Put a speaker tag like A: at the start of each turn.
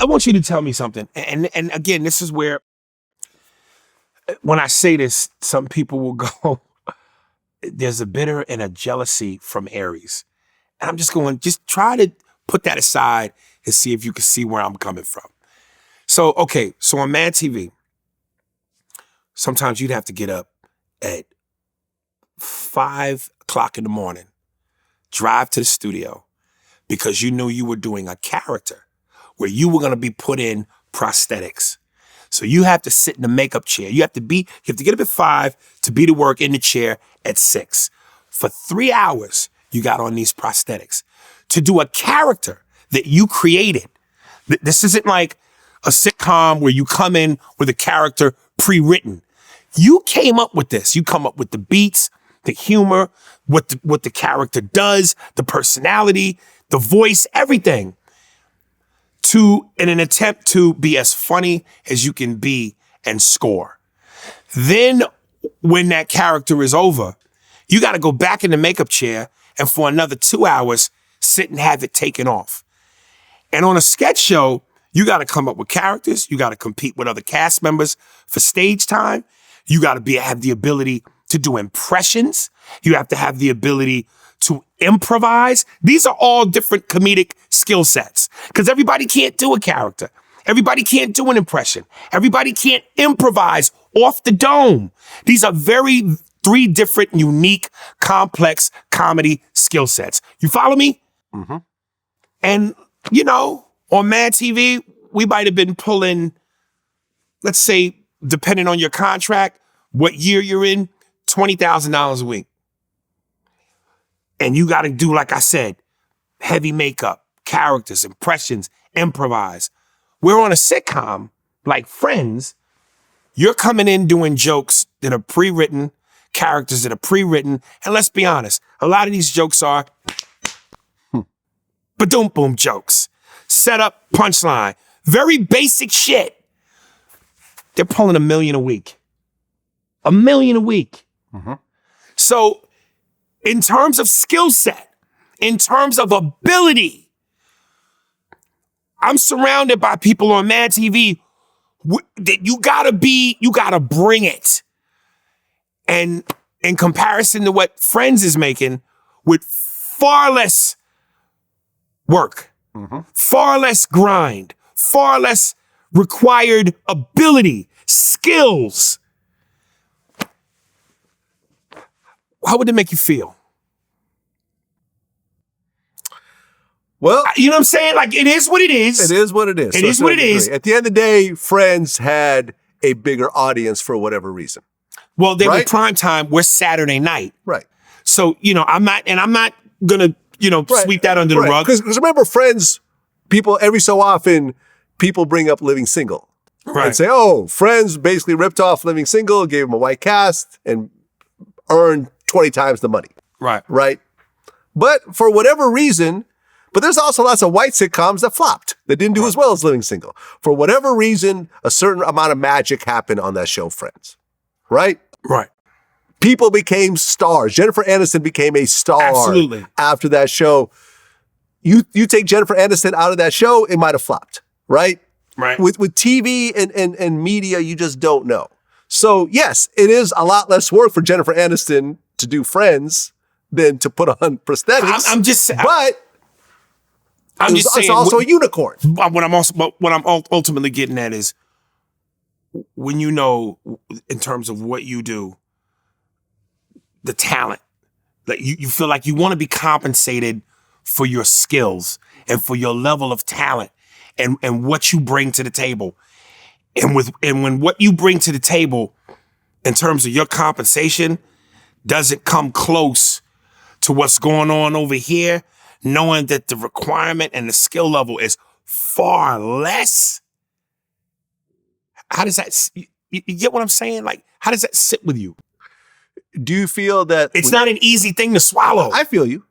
A: I want you to tell me something. And again, this is where, when I say this, some people will go, there's a bitter and a jealousy from Aries. And I'm just going, just try to put that aside and see if you can see where I'm coming from. So, okay, so on Mad TV, sometimes you'd have to get up at 5 o'clock in the morning, drive to the studio, because you knew you were doing a character where you were going to be put in prosthetics. So you have to sit in the makeup chair. You have to get up at 5 to be to work in the chair at 6. For 3 hours, you got on these prosthetics to do a character that you created. This isn't like a sitcom where you come in with a character pre-written. You came up with this. You come up with the beats, the humor, what the character does, the personality, the voice, everything, in an attempt to be as funny as you can be and score. Then when that character is over, you got to go back in the makeup chair and for another 2 hours, sit and have it taken off. And on a sketch show, you got to come up with characters. You got to compete with other cast members for stage time. You got to have the ability to do impressions. You have to have the ability to improvise. These are all different comedic skill sets because everybody can't do a character. Everybody can't do an impression. Everybody can't improvise off the dome. These are 3 different, unique, complex comedy skill sets. You follow me?
B: Mm-hmm.
A: And, you know, on Mad TV, we might have been pulling, let's say, depending on your contract, what year you're in, $20,000 a week. And you got to do, like I said, heavy makeup, characters, impressions, improvise. We're on a sitcom like Friends. You're coming in doing jokes that are pre-written, characters that are pre-written. And let's be honest, a lot of these jokes are ba-doom-boom jokes. Setup, punchline. Very basic shit. They're pulling $1 million a week. $1 million a week.
B: Mm-hmm.
A: So in terms of skill set, in terms of ability, I'm surrounded by people on Mad TV that you gotta bring it. And in comparison to what Friends is making, with far less work, far less grind, far less required ability, skills. How would it make you feel?
B: Well,
A: you know what I'm saying? Like, it is what it is.
B: It is what it is.
A: It is what it is.
B: At the end of the day, Friends had a bigger audience for whatever reason.
A: Well, they were
B: Right?
A: prime time. We're Saturday night.
B: Right.
A: So, you know, I'm not gonna, sweep that under the rug.
B: Because remember, Friends, people, every so often, people bring up Living Single.
A: Right.
B: And say, oh, Friends basically ripped off Living Single, gave him a white cast, and earned 20 times the money.
A: Right.
B: Right? But for whatever reason, but there's also lots of white sitcoms that flopped, that didn't do as well as Living Single. For whatever reason, a certain amount of magic happened on that show, Friends. Right?
A: Right.
B: People became stars. Jennifer Aniston became a star.
A: Absolutely.
B: After that show. You take Jennifer Aniston out of that show, it might have flopped. Right?
A: Right.
B: With TV and media, you just don't know. So yes, it is a lot less work for Jennifer Aniston to do Friends than to put on prosthetics.
A: I'm just saying,
B: it's also a unicorn.
A: What I'm ultimately getting at is, when you know, in terms of what you do, the talent, like you feel like you want to be compensated for your skills and for your level of talent and what you bring to the table. And when what you bring to the table in terms of your compensation doesn't come close to what's going on over here, knowing that the requirement and the skill level is far less, how does that, you get what I'm saying? Like, how does that sit with you?
B: Do you feel that
A: It's not an easy thing to swallow.
B: I feel you.